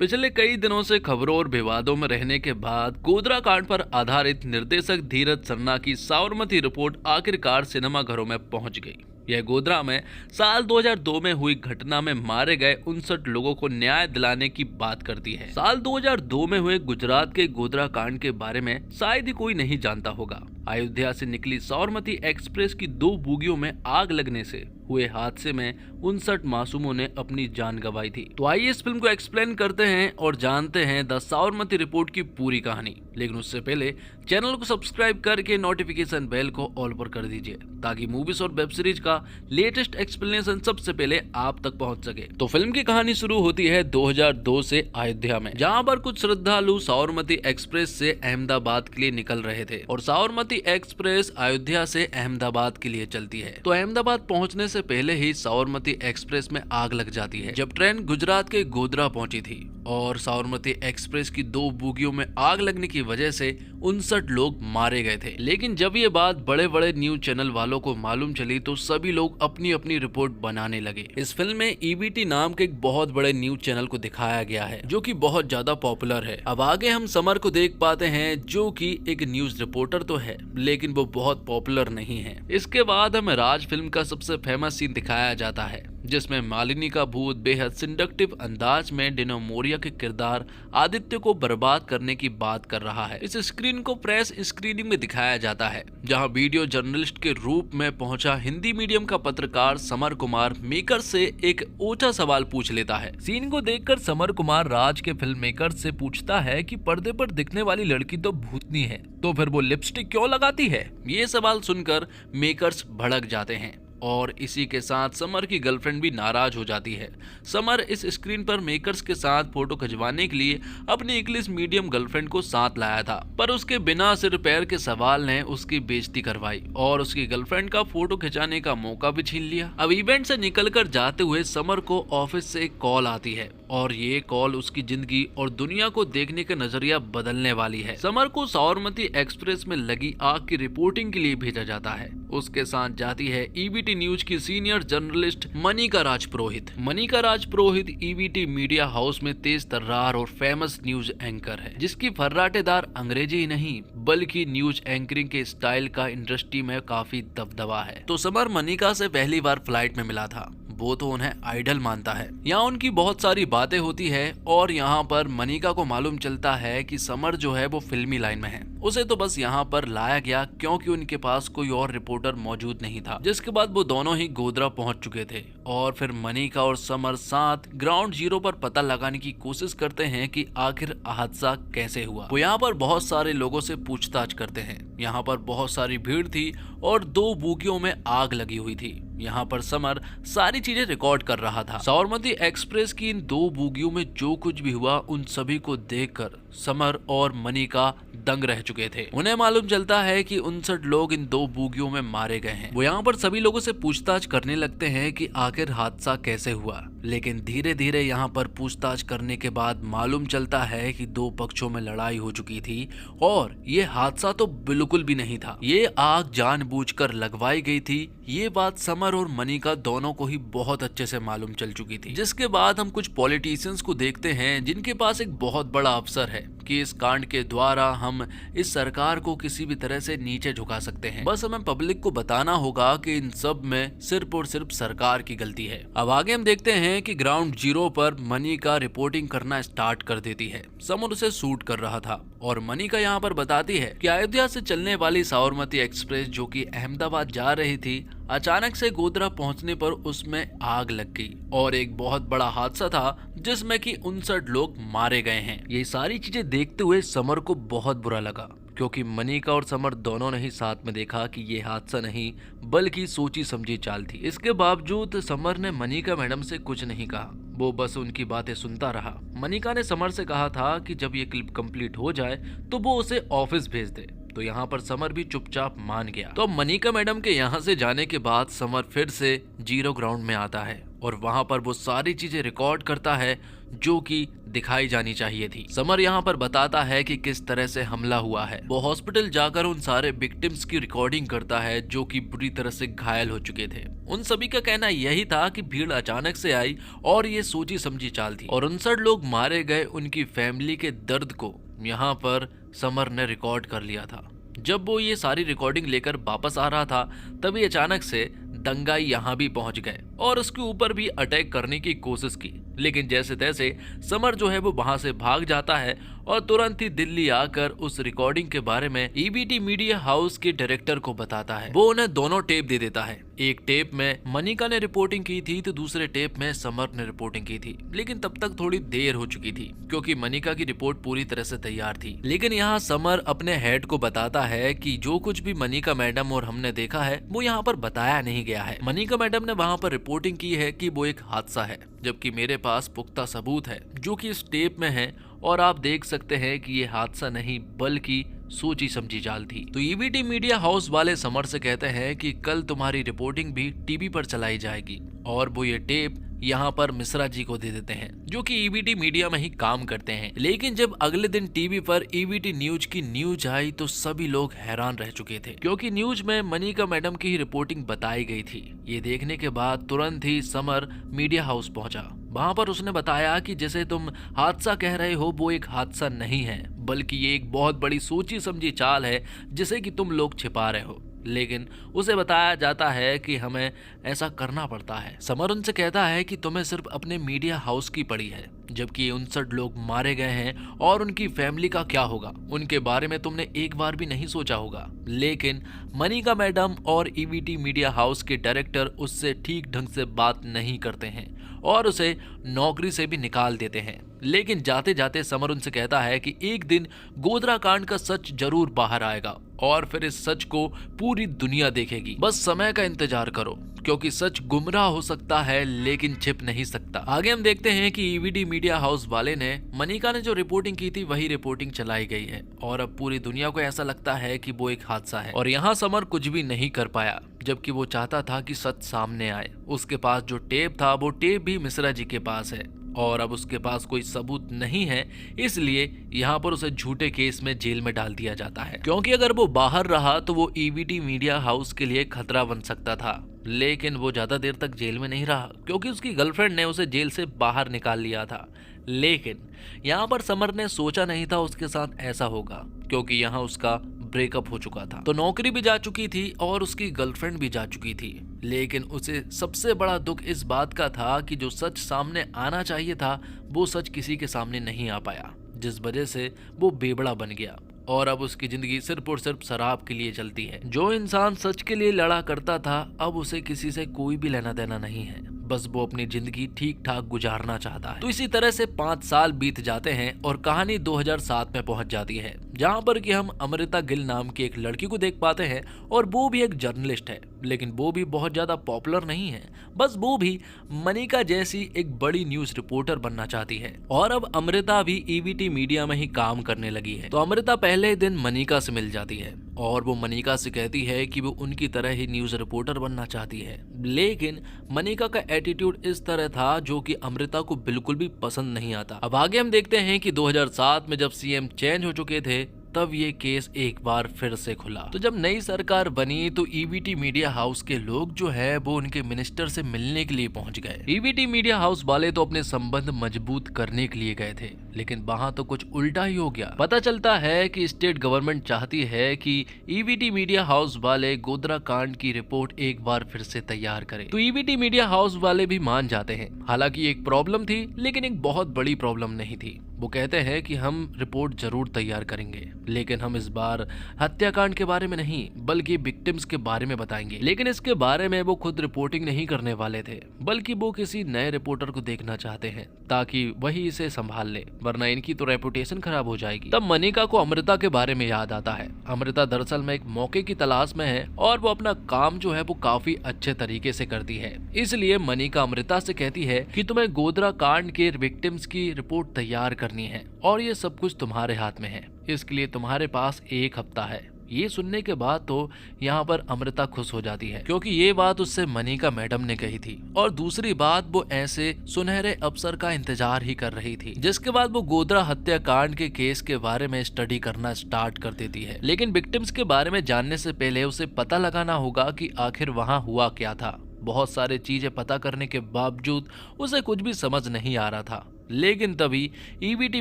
पिछले कई दिनों से खबरों और विवादों में रहने के बाद गोधरा कांड पर आधारित निर्देशक धीरज सन्ना की साबरमती रिपोर्ट आखिरकार सिनेमाघरों में पहुंच गई। यह गोधरा में साल 2002 में हुई घटना में मारे गए 59 लोगों को न्याय दिलाने की बात करती है। साल 2002 में हुए गुजरात के गोधरा कांड के बारे में शायद ही कोई नहीं जानता होगा। अयोध्या से निकली साबरमती एक्सप्रेस की 2 बोगियों में आग लगने से हुए हादसे में 59 मासूमों ने अपनी जान गंवाई थी। तो आइए इस फिल्म को एक्सप्लेन करते हैं और जानते हैं द साबरमती रिपोर्ट की पूरी कहानी। लेकिन उससे पहले चैनल को सब्सक्राइब करके नोटिफिकेशन बेल को ऑल पर कर दीजिए ताकि मूवीज और वेब सीरीज का लेटेस्ट एक्सप्लेनेशन सबसे पहले आप तक पहुंच सके। तो फिल्म की कहानी शुरू होती है 2002 से अयोध्या में, जहां पर कुछ श्रद्धालु साबरमती एक्सप्रेस से अहमदाबाद के लिए निकल रहे थे और साबरमती एक्सप्रेस अयोध्या से अहमदाबाद के लिए चलती है। तो अहमदाबाद पहुंचने से पहले ही साबरमती एक्सप्रेस में आग लग जाती है जब ट्रेन गुजरात के गोधरा पहुंची थी और साबरमती एक्सप्रेस की 2 बोगियों में आग लगने की वजह से 59 लोग मारे गए थे। लेकिन जब ये बात बड़े बड़े न्यूज चैनल वालों को मालूम चली तो सभी लोग अपनी अपनी रिपोर्ट बनाने लगे। इस फिल्म में ईबीटी नाम के एक बहुत बड़े न्यूज चैनल को दिखाया गया है जो कि बहुत ज्यादा पॉपुलर है। अब आगे हम समर को देख पाते हैं जो कि एक न्यूज रिपोर्टर तो है लेकिन वो बहुत पॉपुलर नहीं है। इसके बाद हमें राज फिल्म का सबसे फेमस सीन दिखाया जाता है जिसमें मालिनी का भूत बेहद सिंडक्टिव अंदाज में डिनो मोरिया के किरदार आदित्य को बर्बाद करने की बात कर रहा है। इस स्क्रीन को प्रेस स्क्रीनिंग में दिखाया जाता है जहां वीडियो जर्नलिस्ट के रूप में पहुंचा हिंदी मीडियम का पत्रकार समर कुमार मेकर से एक ओछा सवाल पूछ लेता है। सीन को देखकर समर कुमार राज के फिल्म मेकर से पूछता है कि पर्दे पर दिखने वाली लड़की तो भूतनी है तो फिर वो लिपस्टिक क्यों लगाती है। ये सवाल सुनकर मेकर्स भड़क जाते हैं और इसी के साथ समर की गर्लफ्रेंड भी नाराज हो जाती है। समर इस स्क्रीन पर मेकर्स के साथ फोटो खिंचवाने के लिए अपनी इंग्लिश मीडियम गर्लफ्रेंड को साथ लाया था, पर उसके बिना सिर पैर के सवाल ने उसकी बेइज्जती करवाई और उसकी गर्लफ्रेंड का फोटो खिंचाने का मौका भी छीन लिया। अब इवेंट से निकलकर जाते हुए समर को ऑफिस से एक कॉल आती है और ये कॉल उसकी जिंदगी और दुनिया को देखने का नजरिया बदलने वाली है। समर को साबरमती एक्सप्रेस में लगी आग की रिपोर्टिंग के लिए भेजा जाता है। उसके साथ जाती है ईबीटी न्यूज की सीनियर जर्नलिस्ट मनिका राजपुरोहित। मनिका राजपुरोहित ईबीटी मीडिया हाउस में तेज तर्रार और फेमस न्यूज एंकर है जिसकी फर्राटेदार अंग्रेजी ही नहीं बल्कि न्यूज एंकरिंग के स्टाइल का इंडस्ट्री में काफी दबदबा है। तो समर मनिका से पहली बार फ्लाइट में मिला था, वो तो उन्हें आइडल मानता है। यहाँ उनकी बहुत सारी बातें होती है और यहाँ पर मनिका को मालूम चलता है कि समर जो है वो फिल्मी लाइन में है। उसे तो बस यहाँ पर लाया गया क्योंकि उनके पास कोई और रिपोर्टर मौजूद नहीं था। जिसके बाद वो दोनों ही गोधरा पहुंच चुके थे और फिर मनिका और समर साथ ग्राउंड जीरो पर पता लगाने की कोशिश करते हैं कि आखिर हादसा कैसे हुआ। वो यहाँ पर बहुत सारे लोगों से पूछताछ करते हैं। यहाँ पर बहुत सारी भीड़ थी और 2 बोगियों में आग लगी हुई थी। यहाँ पर समर सारी चीजें रिकॉर्ड कर रहा था। साबरमती एक्सप्रेस की इन 2 बोगियों में जो कुछ भी हुआ उन सभी को देखकर समर और मनिका दंग रह चुके थे। उन्हें मालूम चलता है कि 59 लोग इन 2 बोगियों में मारे गए हैं। वो यहाँ पर सभी लोगों से पूछताछ करने लगते हैं कि आखिर हादसा कैसे हुआ। लेकिन धीरे धीरे यहाँ पर पूछताछ करने के बाद मालूम चलता है कि 2 पक्षों में लड़ाई हो चुकी थी और ये हादसा तो बिल्कुल भी नहीं था। ये आग जानबूझकर लगवाई गई थी। ये बात समर और मनिका दोनों को ही बहुत अच्छे से मालूम चल चुकी थी। जिसके बाद हम कुछ पॉलिटिशियंस को देखते हैं जिनके पास एक बहुत बड़ा अवसर है कि इस कांड के द्वारा हम इस सरकार को किसी भी तरह से नीचे झुका सकते हैं। बस हमें पब्लिक को बताना होगा कि इन सब में सिर्फ और सिर्फ सरकार की गलती है। अब आगे हम देखते हैं कि ग्राउंड जीरो पर मनिका रिपोर्टिंग करना स्टार्ट कर देती है। समर उसे शूट कर रहा था और मनिका यहाँ पर बताती है कि अयोध्या से चलने वाली साबरमती एक्सप्रेस जो कि अहमदाबाद जा रही थी अचानक से गोधरा पहुंचने पर उसमें आग लग गई और एक बहुत बड़ा हादसा था जिसमें कि 59 लोग मारे गए हैं। ये सारी चीजें देखते हुए समर को बहुत बुरा लगा क्योंकि मनिका और समर दोनों ने ही साथ में देखा कि ये हादसा नहीं बल्कि सोची समझी चाल थी। इसके बावजूद समर ने मनिका मैडम से कुछ नहीं कहा, वो बस उनकी बातें सुनता रहा। मनिका ने समर से कहा था कि जब ये क्लिप कंप्लीट हो जाए तो वो उसे ऑफिस भेज दे। तो यहाँ पर समर भी चुपचाप मान गया। तो अब मनिका मैडम के यहाँ से जाने के बाद समर फिर से जीरो ग्राउंड में आता है और वहां पर वो सारी चीजें रिकॉर्ड करता है जो कि दिखाई जानी चाहिए थी। समर यहाँ पर बताता है कि किस तरह से हमला हुआ है। वो हॉस्पिटल जाकर उन सारे विक्टिम्स की रिकॉर्डिंग करता है जो कि बुरी तरह से घायल हो चुके थे। उन सभी का कहना यही था कि भीड़ अचानक से आई और ये सोची समझी चाल थी और 59 लोग मारे गए उनकी फैमिली के दर्द को यहाँ पर समर ने रिकॉर्ड कर लिया था। जब वो ये सारी रिकॉर्डिंग लेकर वापस आ रहा था तभी अचानक से दंगाई यहाँ भी पहुंच गए और उसके ऊपर भी अटैक करने की कोशिश की, लेकिन जैसे तैसे समर जो है वो वहां से भाग जाता है और तुरंत ही दिल्ली आकर उस रिकॉर्डिंग के बारे में ईबीटी मीडिया हाउस के डायरेक्टर को बताता है। वो उन्हें दोनों टेप दे देता है। एक टेप में मनिका ने रिपोर्टिंग की थी तो दूसरे टेप में समर ने रिपोर्टिंग की थी, लेकिन तब तक थोड़ी देर हो चुकी थी क्योंकि मनिका की रिपोर्ट पूरी तरह से तैयार थी। लेकिन यहाँ समर अपने हेड को बताता है कि जो कुछ भी मनिका मैडम और हमने देखा है वो यहाँ पर बताया नहीं गया है। मनिका मैडम ने वहाँ पर रिपोर्टिंग की है कि वो एक हादसा है, जबकि मेरे पास पुख्ता सबूत है जो कि इस टेप में है और आप देख सकते हैं कि ये हादसा नहीं बल्कि सोची समझी चाल थी। तो ईबीटी मीडिया हाउस वाले समर से कहते हैं कि कल तुम्हारी रिपोर्टिंग भी टीवी पर चलाई जाएगी और वो ये टेप यहाँ पर मिश्रा जी को दे देते हैं जो कि ईबीटी मीडिया में ही काम करते हैं। लेकिन जब अगले दिन टीवी पर ईबीटी न्यूज की न्यूज आई तो सभी लोग हैरान रह चुके थे क्योंकि न्यूज में मनिका मैडम की ही रिपोर्टिंग बताई गई थी। ये देखने के बाद तुरंत ही समर मीडिया हाउस पहुंचा। वहां पर उसने बताया कि जैसे तुम हादसा कह रहे हो वो एक हादसा नहीं है बल्कि ये एक बहुत बड़ी सोची समझी चाल है जिसे कि तुम लोग छिपा रहे हो, लेकिन उसे बताया जाता है कि हमें ऐसा करना पड़ता है। समर उनसे कहता है कि तुम्हें सिर्फ अपने मीडिया हाउस की पड़ी है, जबकि 59 लोग मारे गए हैं और उनकी फैमिली का क्या होगा उनके बारे में तुमने एक बार भी नहीं सोचा होगा। लेकिन मनिका मैडम और ईबीटी मीडिया हाउस के डायरेक्टर उससे ठीक ढंग से बात नहीं करते हैं और उसे नौकरी से भी निकाल देते हैं। लेकिन जाते जाते समर उनसे कहता है कि एक दिन गोधरा कांड का सच जरूर बाहर आएगा और फिर इस सच को पूरी दुनिया देखेगी। बस समय का इंतजार करो क्योंकि सच गुमराह हो सकता है लेकिन छिप नहीं सकता। आगे हम देखते हैं कि ईबीटी मीडिया हाउस वाले ने मनिका ने जो रिपोर्टिंग की थी वही रिपोर्टिंग चलाई गई है और अब पूरी दुनिया को ऐसा लगता है कि वो एक हादसा है। और यहाँ समर कुछ भी नहीं कर पाया जबकि वो चाहता था कि सच सामने आए। उसके पास जो टेप था वो टेप भी मिश्रा जी के पास है और अब उसके पास कोई सबूत नहीं है, इसलिए यहाँ पर उसे झूठे केस में जेल में डाल दिया जाता है क्योंकि अगर वो बाहर रहा तो वो ईबीटी मीडिया हाउस के लिए खतरा बन सकता था। लेकिन वो ज्यादा देर तक जेल में नहीं रहा क्योंकि उसकी गर्लफ्रेंड ने उसे जेल से बाहर निकाल लिया था। लेकिन यहाँ पर समर ने सोचा नहीं था उसके साथ ऐसा होगा क्योंकि यहाँ उसका ब्रेकअप हो चुका था, तो नौकरी भी जा चुकी थी और उसकी गर्लफ्रेंड भी जा चुकी थी। लेकिन उसे सबसे बड़ा दुख इस बात का था कि जो सच सामने आना चाहिए था वो सच किसी के सामने नहीं आ पाया, जिस वजह से वो बेबड़ा बन गया और अब उसकी जिंदगी सिर्फ और सिर्फ शराब के लिए चलती है। जो इंसान सच के लिए लड़ा करता था अब उसे किसी से कोई भी लेना देना नहीं है, बस वो अपनी जिंदगी ठीक ठाक गुजारना चाहता है। तो इसी तरह से 5 साल बीत जाते हैं और कहानी 2007 में पहुंच जाती है जहां पर कि हम अमृता गिल नाम की एक लड़की को देख पाते हैं और वो भी एक जर्नलिस्ट है, लेकिन वो भी बहुत ज्यादा पॉपुलर नहीं है। बस वो भी मनिका जैसी एक बड़ी न्यूज रिपोर्टर बनना चाहती है और अब अमृता भी ईबीटी मीडिया में ही काम करने लगी है। तो अमृता पहले दिन मनिका से मिल जाती है और वो मनिका से कहती है कि वो उनकी तरह ही न्यूज रिपोर्टर बनना चाहती है। लेकिन मनिका का एटीट्यूड इस तरह था जो कि अमृता को बिल्कुल भी पसंद नहीं आता। अब आगे हम देखते हैं कि 2007 में जब सीएम चेंज हो चुके थे तब ये केस एक बार फिर से खुला। तो जब नई सरकार बनी तो ईबीटी मीडिया हाउस के लोग जो है वो उनके मिनिस्टर से मिलने के लिए पहुंच गए। ईबीटी मीडिया हाउस वाले तो अपने संबंध मजबूत करने के लिए गए थे, लेकिन वहां तो कुछ उल्टा ही हो गया। पता चलता है कि स्टेट गवर्नमेंट चाहती है कि ईबीटी मीडिया हाउस वाले गोधरा कांड की रिपोर्ट एक बार फिर से तैयार करें। तो ईबीटी मीडिया हाउस वाले भी मान जाते हैं। हालांकि एक प्रॉब्लम थी, लेकिन एक बहुत बड़ी प्रॉब्लम नहीं थी। वो कहते हैं कि हम रिपोर्ट जरूर तैयार करेंगे, लेकिन हम इस बार हत्याकांड के बारे में नहीं बल्कि विक्टिम्स के बारे में बताएंगे। लेकिन इसके बारे में वो खुद रिपोर्टिंग नहीं करने वाले थे, बल्कि वो किसी नए रिपोर्टर को देखना चाहते हैं ताकि वही इसे संभाल ले, वरना इनकी तो रेपुटेशन खराब हो जाएगी। तब मनिका को अमृता के बारे में याद आता है। अमृता दरअसल में एक मौके की तलाश में है और वो अपना काम जो है वो काफी अच्छे तरीके से करती है। इसलिए मनिका अमृता से कहती है कि तुम्हें गोधरा कांड के विक्टिम्स की रिपोर्ट तैयार करनी है और ये सब कुछ तुम्हारे हाथ में है। इसके लिए तुम्हारे पास 1 हफ्ता है। ये सुनने के बाद तो यहाँ पर अमृता खुश हो जाती है, क्योंकि ये बात उससे मनिका मैडम ने कही थी और दूसरी बात वो ऐसे सुनहरे अवसर का इंतजार ही कर रही थी। जिसके बाद वो गोधरा हत्याकांड के केस के बारे में स्टडी करना स्टार्ट कर देती है, लेकिन विक्टिम्स के बारे में जानने से पहले उसे पता लगाना होगा कि आखिर वहाँ हुआ क्या था। बहुत सारे चीजें पता करने के बावजूद उसे कुछ भी समझ नहीं आ रहा था। लेकिन तभी ईवीटी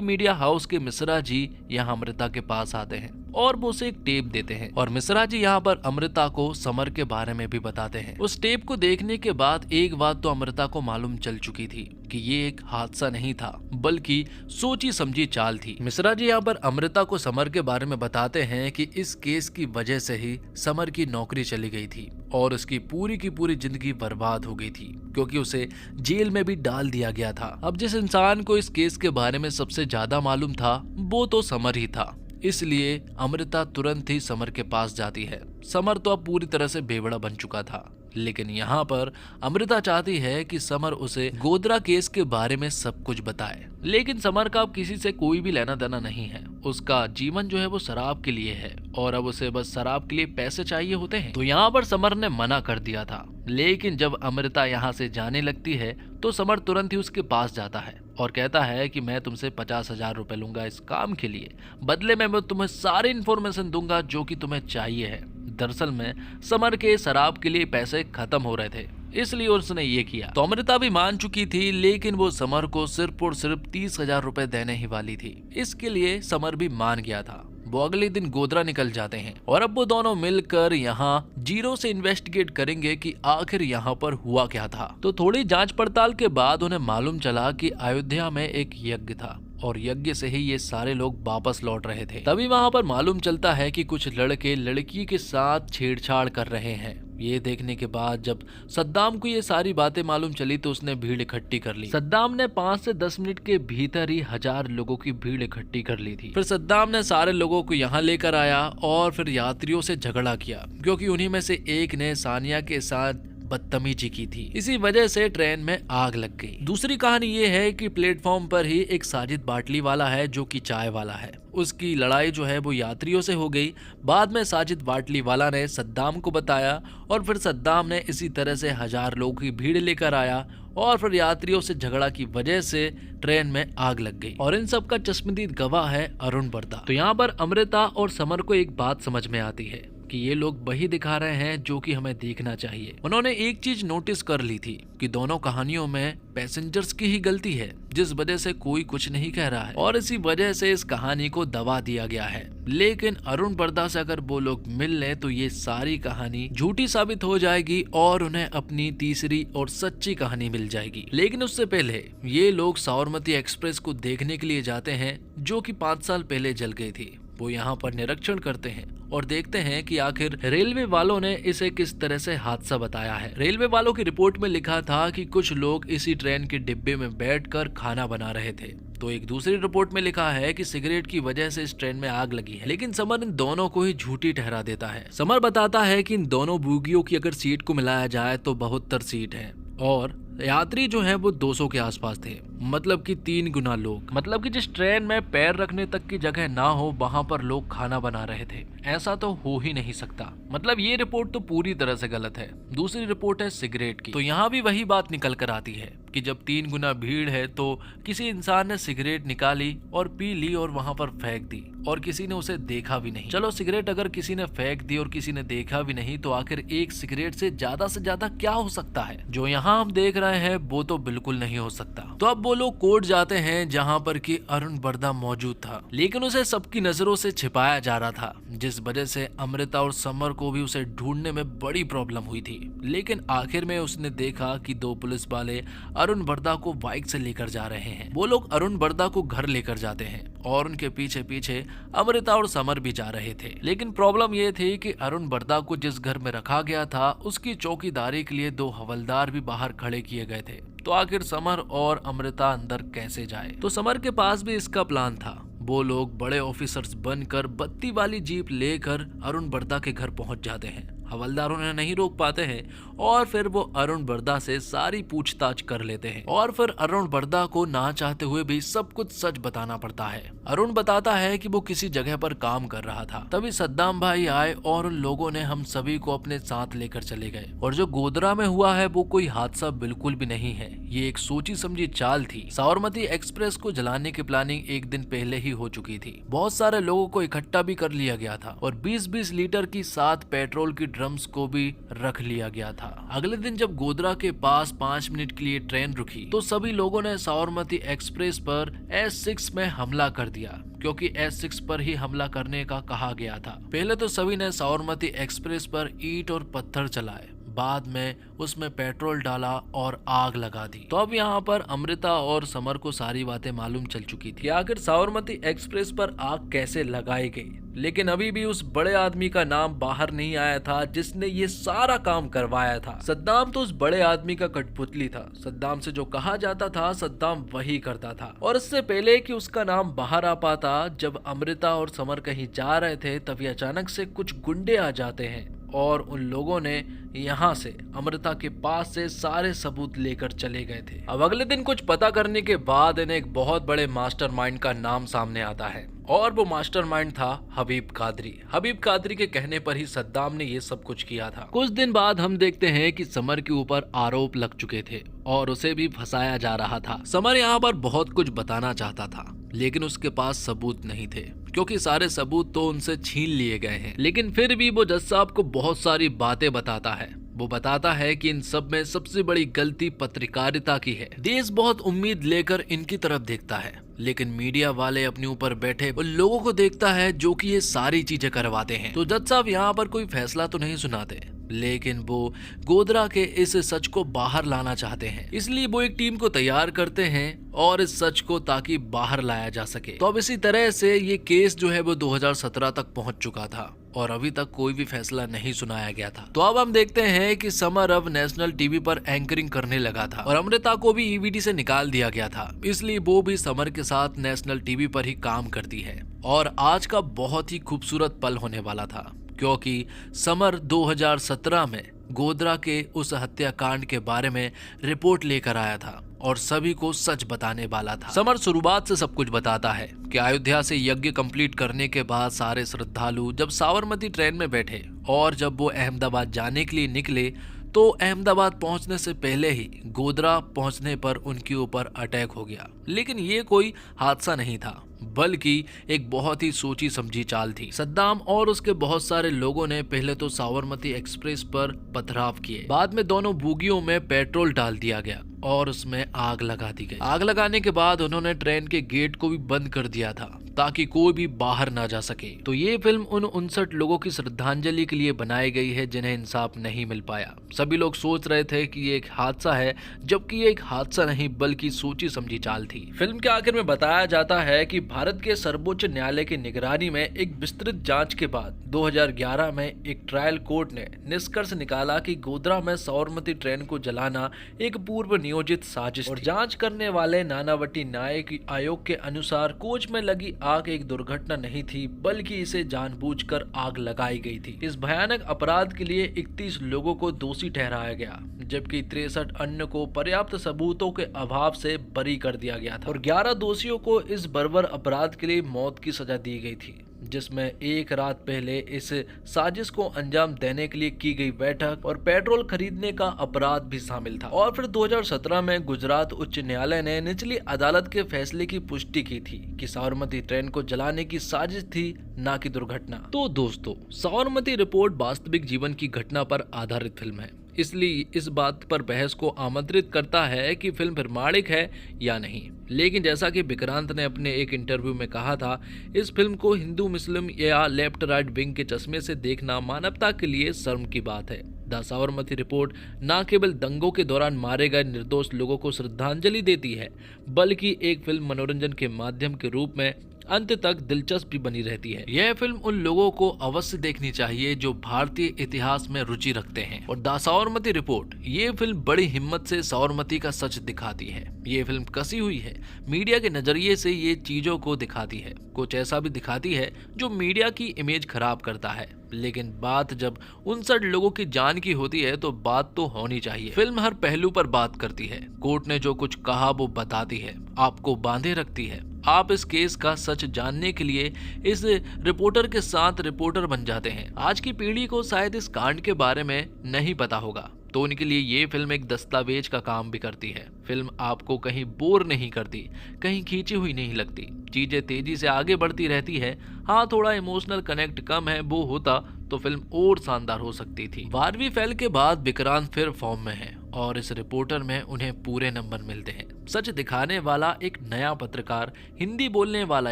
मीडिया हाउस के मिश्रा जी यहाँ अमृता के पास आते हैं और वो उसे एक टेप देते हैं और मिश्रा जी यहाँ पर अमृता को समर के बारे में भी बताते हैं। उस टेप को देखने के बाद एक बात तो अमृता को मालूम चल चुकी थी कि ये एक हादसा नहीं था बल्कि सोची समझी चाल थी। मिश्रा जी यहाँ पर अमृता को समर के बारे में बताते हैं कि इस केस की वजह से ही समर की नौकरी चली गई थी और उसकी की पूरी जिंदगी बर्बाद हो गई थी, क्योंकि उसे जेल में भी डाल दिया गया था। अब जिस इंसान को इस केस के बारे में सबसे ज्यादा मालूम था वो तो समर ही था, इसलिए अमृता तुरंत ही समर के पास जाती है। समर तो अब पूरी तरह से बेवड़ा बन चुका था, लेकिन यहाँ पर अमृता चाहती है कि समर उसे गोधरा केस के बारे में सब कुछ बताए। लेकिन समर का अब किसी से कोई भी लेना देना नहीं है। उसका जीवन जो है वो शराब के लिए है और अब उसे बस शराब के लिए पैसे चाहिए होते हैं। तो यहाँ पर समर ने मना कर दिया था, लेकिन जब अमृता यहाँ से जाने लगती है तो समर तुरंत ही उसके पास जाता है और कहता है कि मैं तुमसे 50,000 रुपए लूंगा इस काम के लिए, बदले में मैं तुम्हें सारी इन्फॉर्मेशन दूंगा जो कि तुम्हें चाहिए है। दरअसल में समर के शराब के लिए पैसे खत्म हो रहे थे, इसलिए उसने ये किया। तो अमृता भी मान चुकी थी, लेकिन वो समर को सिर्फ और सिर्फ 30,000 रुपए देने ही वाली थी। इसके लिए समर भी मान गया था। वो अगले दिन गोधरा निकल जाते हैं और अब वो दोनों मिलकर यहाँ जीरो से इन्वेस्टिगेट करेंगे कि आखिर यहाँ पर हुआ क्या था। तो थोड़ी जांच पड़ताल के बाद उन्हें मालूम चला कि अयोध्या में एक यज्ञ था और यज्ञ से ही ये सारे लोग वापस लौट रहे थे। तभी वहाँ पर मालूम चलता है कि कुछ लड़के लड़की के साथ छेड़छाड़ कर रहे हैं। ये देखने के बाद जब सद्दाम को ये सारी बातें मालूम चली तो उसने भीड़ इकट्ठी कर ली। सद्दाम ने 5 से 10 मिनट के भीतर ही 1000 लोगों की भीड़ इकट्ठी कर ली थी। फिर सद्दाम ने सारे लोगों को यहाँ लेकर आया और फिर यात्रियों से झगड़ा किया, क्योंकि उन्हीं में से एक ने सानिया के साथ बदतमीजी की थी। इसी वजह से ट्रेन में आग लग गई। दूसरी कहानी ये है कि प्लेटफॉर्म पर ही एक साजिद बाटली वाला है जो कि चाय वाला है। उसकी लड़ाई जो है वो यात्रियों से हो गई। बाद में साजिद बाटली वाला ने सद्दाम को बताया और फिर सद्दाम ने इसी तरह से 1000 लोगों की भीड़ लेकर आया और फिर यात्रियों से झगड़ा की वजह से ट्रेन में आग लग गई। और इन सब का चश्मदीद गवाह है अरुण बरदा। तो यहाँ पर अमृता और समर को एक बात समझ में आती है कि ये लोग वही दिखा रहे हैं जो कि हमें देखना चाहिए। उन्होंने एक चीज नोटिस कर ली थी कि दोनों कहानियों में पैसेंजर्स की ही गलती है, जिस वजह से कोई कुछ नहीं कह रहा है और इसी वजह से इस कहानी को दबा दिया गया है। लेकिन अरुण बरदा से अगर वो लोग मिल लें तो ये सारी कहानी झूठी साबित हो जाएगी और उन्हें अपनी तीसरी और सच्ची कहानी मिल जाएगी। लेकिन उससे पहले ये लोग साबरमती एक्सप्रेस को देखने के लिए जाते हैं जो कि 5 साल पहले जल गई थी। वो यहाँ पर निरीक्षण करते हैं और देखते हैं कि आखिर रेलवे वालों ने इसे किस तरह से हादसा बताया है। रेलवे वालों की रिपोर्ट में लिखा था कि कुछ लोग इसी ट्रेन के डिब्बे में बैठकर खाना बना रहे थे। तो एक दूसरी रिपोर्ट में लिखा है कि सिगरेट की वजह से इस ट्रेन में आग लगी है। लेकिन समर इन दोनों को ही झूठी ठहरा देता है। समर बताता है कि इन दोनों बोगियों की अगर सीट को मिलाया जाए तो 72 सीट है और यात्री जो है वो 200 के आसपास थे, मतलब कि 3 गुना लोग। मतलब कि जिस ट्रेन में पैर रखने तक की जगह ना हो वहां पर लोग खाना बना रहे थे। ऐसा तो हो ही नहीं सकता। मतलब ये रिपोर्ट तो पूरी तरह से गलत है। दूसरी रिपोर्ट है सिगरेट की। तो यहाँ भी वही बात निकल कर आती है कि जब 3 गुना भीड़ है तो किसी इंसान ने सिगरेट निकाली और पी ली और वहां पर फेंक दी और किसी ने उसे देखा भी नहीं। चलो सिगरेट अगर किसी ने फेंक दी और किसी ने देखा भी नहीं तो आखिर एक सिगरेट से ज्यादा क्या हो सकता है। जो यहाँ हम देख रहे हैं वो तो बिल्कुल नहीं हो सकता। तो अब वो लोग कोर्ट जाते हैं जहाँ पर कि अरुण बरदा मौजूद था, लेकिन उसे सबकी नजरों से छिपाया जा रहा था, जिस वजह से अमृता और समर को भी उसे ढूंढने में बड़ी प्रॉब्लम हुई थी। लेकिन आखिर में उसने देखा कि 2 पुलिस वाले अरुण बरदा को बाइक से लेकर जा रहे हैं। वो लोग अरुण बरदा को घर लेकर जाते हैं और उनके पीछे पीछे अमृता और समर भी जा रहे थे। लेकिन प्रॉब्लम ये थी कि अरुण बरदा को जिस घर में रखा गया था उसकी चौकीदारी के लिए 2 हवलदार भी बाहर खड़े किए गए थे। तो आखिर समर और अमृता अंदर कैसे जाए? तो समर के पास भी इसका प्लान था। वो लोग बड़े ऑफिसर्स बनकर बत्ती वाली जीप लेकर अरुण बरदा के घर पहुंच जाते हैं। हवलदार उन्हें नहीं रोक पाते हैं और फिर वो अरुण बरदा से सारी पूछताछ कर लेते हैं और फिर अरुण बरदा को ना चाहते हुए भी सब कुछ सच बताना पड़ता है। अरुण बताता है कि वो किसी जगह पर काम कर रहा था, तभी सद्दाम भाई आए और उन लोगों ने हम सभी को अपने साथ लेकर चले गए और जो गोधरा में हुआ है वो कोई हादसा बिल्कुल भी नहीं है, ये एक सोची समझी चाल थी। साबरमती एक्सप्रेस को जलाने की प्लानिंग एक दिन पहले ही हो चुकी थी। बहुत सारे लोगों को इकट्ठा भी कर लिया गया था और 20-20 लीटर की 7 पेट्रोल की ड्रम्स को भी रख लिया गया था। अगले दिन जब गोधरा के पास 5 मिनट के लिए ट्रेन रुकी तो सभी लोगों ने साबरमती एक्सप्रेस पर S6 में हमला कर दिया, क्योंकि S6 पर ही हमला करने का कहा गया था। पहले तो सभी ने साबरमती एक्सप्रेस पर ईंट और पत्थर चलाए, बाद में उसमें पेट्रोल डाला और आग लगा दी। तो अब यहाँ पर अमृता और समर को सारी बातें मालूम चल चुकी थी, आखिर साबरमती एक्सप्रेस पर आग कैसे लगाई गई। लेकिन अभी भी उस बड़े आदमी का नाम बाहर नहीं आया था जिसने ये सारा काम करवाया था। सद्दाम तो उस बड़े आदमी का कठपुतली था। सद्दाम से जो कहा जाता था सद्दाम वही करता था। और इससे पहले कि उसका नाम बाहर आ पाता, जब अमृता और समर कहीं जा रहे थे तभी अचानक से कुछ गुंडे आ जाते हैं और उन लोगों ने यहाँ से अमृता के पास से सारे सबूत लेकर चले गए थे। अब अगले दिन कुछ पता करने के बाद इन्हें एक बहुत बड़े मास्टरमाइंड का नाम सामने आता है और वो मास्टरमाइंड था हबीब कादरी। हबीब कादरी के कहने पर ही सद्दाम ने ये सब कुछ किया था। कुछ दिन बाद हम देखते हैं कि समर के ऊपर आरोप लग चुके थे और उसे भी फंसाया जा रहा था। समर यहाँ पर बहुत कुछ बताना चाहता था लेकिन उसके पास सबूत नहीं थे, क्योंकि सारे सबूत तो उनसे छीन लिए गए हैं। लेकिन फिर भी वो जज साहब को बहुत सारी बातें बताता है। वो बताता है कि इन सब में सबसे बड़ी गलती पत्रकारिता की है। देश बहुत उम्मीद लेकर इनकी तरफ देखता है, लेकिन मीडिया वाले अपने ऊपर बैठे उन लोगों को देखता है जो कि ये सारी चीजें करवाते हैं। तो जज साहब यहाँ पर कोई फैसला तो नहीं सुनाते, लेकिन वो गोधरा के इस सच को बाहर लाना चाहते हैं। इसलिए वो एक टीम को तैयार करते हैं और इस सच को ताकि बाहर लाया जा सके। तो अब इसी तरह से ये केस जो है वो 2017 तक पहुंच चुका था और अभी तक कोई भी फैसला नहीं सुनाया गया था। तो अब हम देखते हैं कि समर अब नेशनल टीवी पर एंकरिंग करने लगा था और अमृता को भी ईवीटी से निकाल दिया गया था, इसलिए वो भी समर के साथ नेशनल टीवी पर ही काम करती है। और आज का बहुत ही खूबसूरत पल होने वाला था, क्योंकि समर 2017 में गोधरा के उस हत्याकांड के बारे में रिपोर्ट लेकर आया था और सभी को सच बताने वाला था। समर शुरुआत से सब कुछ बताता है कि अयोध्या से यज्ञ कंप्लीट करने के बाद सारे श्रद्धालु जब साबरमती ट्रेन में बैठे और जब वो अहमदाबाद जाने के लिए निकले तो अहमदाबाद पहुंचने से पहले ही गोधरा पहुंचने पर उनके ऊपर अटैक हो गया। लेकिन ये कोई हादसा नहीं था, बल्कि एक बहुत ही सोची समझी चाल थी। सद्दाम और उसके बहुत सारे लोगों ने पहले तो साबरमती एक्सप्रेस पर पथराव किए, बाद में दोनों बोगियों में पेट्रोल डाल दिया गया और उसमें आग लगा दी गई। आग लगाने के बाद उन्होंने ट्रेन के गेट को भी बंद कर दिया था ताकि कोई भी बाहर ना जा सके। तो ये फिल्म उन 59 लोगों की श्रद्धांजलि के लिए बनाई गई है जिन्हें इंसाफ नहीं मिल पाया। सभी लोग सोच रहे थे कि ये एक हादसा है, जबकि ये एक हादसा नहीं बल्कि सोची समझी चाल थी। फिल्म के आखिर में बताया जाता है कि भारत के सर्वोच्च न्यायालय की निगरानी में एक विस्तृत जांच के बाद 2011 में एक ट्रायल कोर्ट ने निष्कर्ष निकाला कि गोधरा में साबरमती ट्रेन को जलाना एक पूर्व नियोजित साजिश और जांच करने वाले नानावटी न्यायिक आयोग के अनुसार कोच में लगी आग एक दुर्घटना नहीं थी, बल्कि इसे जानबूझकर आग लगाई गई थी। इस भयानक अपराध के लिए 31 लोगों को दोषी ठहराया गया, जबकि 63 अन्य को पर्याप्त सबूतों के अभाव से बरी कर दिया गया था और 11 दोषियों को इस बर्बर अपराध के लिए मौत की सजा दी गई थी, जिसमें एक रात पहले इस साजिश को अंजाम देने के लिए की गई बैठक और पेट्रोल खरीदने का अपराध भी शामिल था। और फिर 2017 में गुजरात उच्च न्यायालय ने निचली अदालत के फैसले की पुष्टि की थी कि साबरमती ट्रेन को जलाने की साजिश थी, न कि दुर्घटना। तो दोस्तों, साबरमती रिपोर्ट वास्तविक जीवन की घटना पर आधारित फिल्म है, इसलिए इस बात पर बहस को आमंत्रित करता है कि फिल्म प्रमाणिक है या नहीं। लेकिन जैसा कि विक्रांत ने अपने एक इंटरव्यू में कहा था, इस फिल्म को हिंदू मुस्लिम या लेफ्ट राइट विंग के चश्मे से देखना मानवता के लिए शर्म की बात है। द साबरमती रिपोर्ट न केवल दंगों के दौरान मारे गए निर्दोष लोगों को श्रद्धांजलि देती है, बल्कि एक फिल्म मनोरंजन के माध्यम के रूप में अंत तक दिलचस्पी बनी रहती है। यह फिल्म उन लोगों को अवश्य देखनी चाहिए जो भारतीय इतिहास में रुचि रखते हैं। और द साबरमती रिपोर्ट, ये फिल्म बड़ी हिम्मत से साबरमती का सच दिखाती है। ये फिल्म कसी हुई है, मीडिया के नजरिए से ये चीजों को दिखाती है, कुछ ऐसा भी दिखाती है जो मीडिया की इमेज खराब करता है। लेकिन बात जब 59 लोगों की जान की होती है तो बात तो होनी चाहिए। फिल्म हर पहलू पर बात करती है, कोर्ट ने जो कुछ कहा वो बताती है, आपको बांधे रखती है। आप इस केस का सच जानने के लिए इस रिपोर्टर के साथ रिपोर्टर बन जाते हैं। आज की पीढ़ी को शायद इस कांड के बारे में नहीं पता होगा, तो उनके लिए ये फिल्म एक दस्तावेज का काम भी करती है। फिल्म आपको कहीं बोर नहीं करती, कहीं खींची हुई नहीं लगती, चीजें तेजी से आगे बढ़ती रहती है। हाँ, थोड़ा इमोशनल कनेक्ट कम है, वो होता तो फिल्म और शानदार हो सकती थी। 12वीं फेल के बाद विक्रांत फिर फॉर्म में है और इस रिपोर्टर में उन्हें पूरे नंबर मिलते हैं। सच दिखाने वाला एक नया पत्रकार, हिंदी बोलने वाला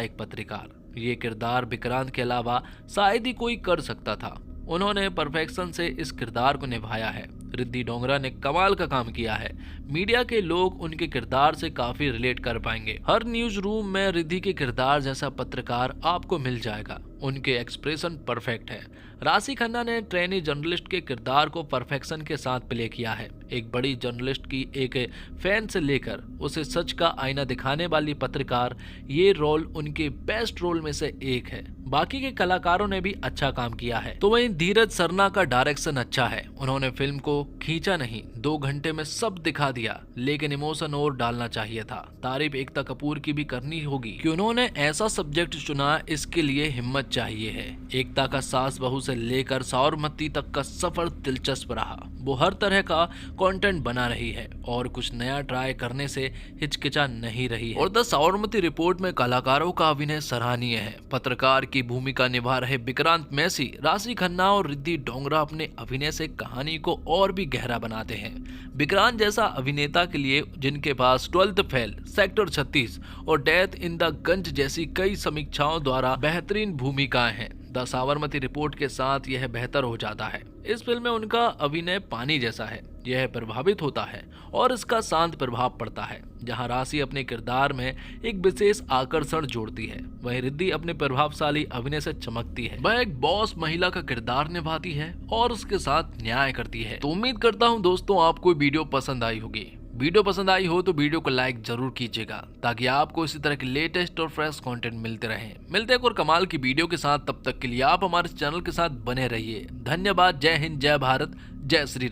एक पत्रकार। ये किरदार विक्रांत के अलावा शायद ही कोई कर सकता था। उन्होंने परफेक्शन से इस किरदार को निभाया है। रिद्धि डोंगरा ने कमाल का काम किया है। मीडिया के लोग उनके किरदार से काफी रिलेट कर पाएंगे। हर न्यूज रूम में रिद्धि के किरदार जैसा पत्रकार आपको मिल जाएगा। उनके एक्सप्रेशन परफेक्ट है। राशि खन्ना ने ट्रेनी जर्नलिस्ट के किरदार को परफेक्शन के साथ प्ले किया है। एक बड़ी जर्नलिस्ट की एक फैन से लेकर उसे सच का आईना दिखाने वाली पत्रकार, ये रोल उनके बेस्ट रोल में से एक है। बाकी के कलाकारों ने भी अच्छा काम किया है। तो वहीं धीरज सरना का डायरेक्शन अच्छा है। उन्होंने फिल्म को खींचा नहीं, 2 घंटे में सब दिखा दिया, लेकिन इमोशन और डालना चाहिए था। तारीफ एकता कपूर की भी करनी होगी कि उन्होंने ऐसा सब्जेक्ट चुना, इसके लिए हिम्मत चाहिए है। एकता का सास बहू से लेकर साबरमती तक का सफर दिलचस्प रहा। वो हर तरह का कंटेंट बना रही है और कुछ नया ट्राई करने से हिचकिचा नहीं रही है। और द साबरमती रिपोर्ट में कलाकारों का अभिनय सराहनीय है। पत्रकार की भूमिका निभा रहे विक्रांत मैसी, राशि खन्ना और रिद्धि डोंगरा अपने अभिनय से कहानी को और भी गहरा बनाते हैं। विक्रांत जैसा अभिनेता के लिए जिनके पास 12th फेल, सेक्टर 36 और डेथ इन द गंज जैसी कई समीक्षाओं द्वारा बेहतरीन भूमिकाएं हैं, द साबरमती रिपोर्ट के साथ यह बेहतर हो जाता है। इस फिल्म में उनका अभिनय पानी जैसा है, यह प्रभावित होता है और इसका शांत प्रभाव पड़ता है। जहां राशि अपने किरदार में एक विशेष आकर्षण जोड़ती है, वहीं रिद्धि अपने प्रभावशाली अभिनय से चमकती है। वह एक बॉस महिला का किरदार निभाती है और उसके साथ न्याय करती है। तो उम्मीद करता हूं दोस्तों आपको वीडियो पसंद आई होगी। वीडियो पसंद आई हो तो वीडियो को लाइक जरूर कीजिएगा, ताकि आपको इसी तरह के लेटेस्ट और फ्रेश कंटेंट मिलते रहें। मिलते हैं एक और कमाल की वीडियो के साथ, तब तक के लिए आप हमारे चैनल के साथ बने रहिए। धन्यवाद। जय हिंद, जय भारत, जय श्री राम।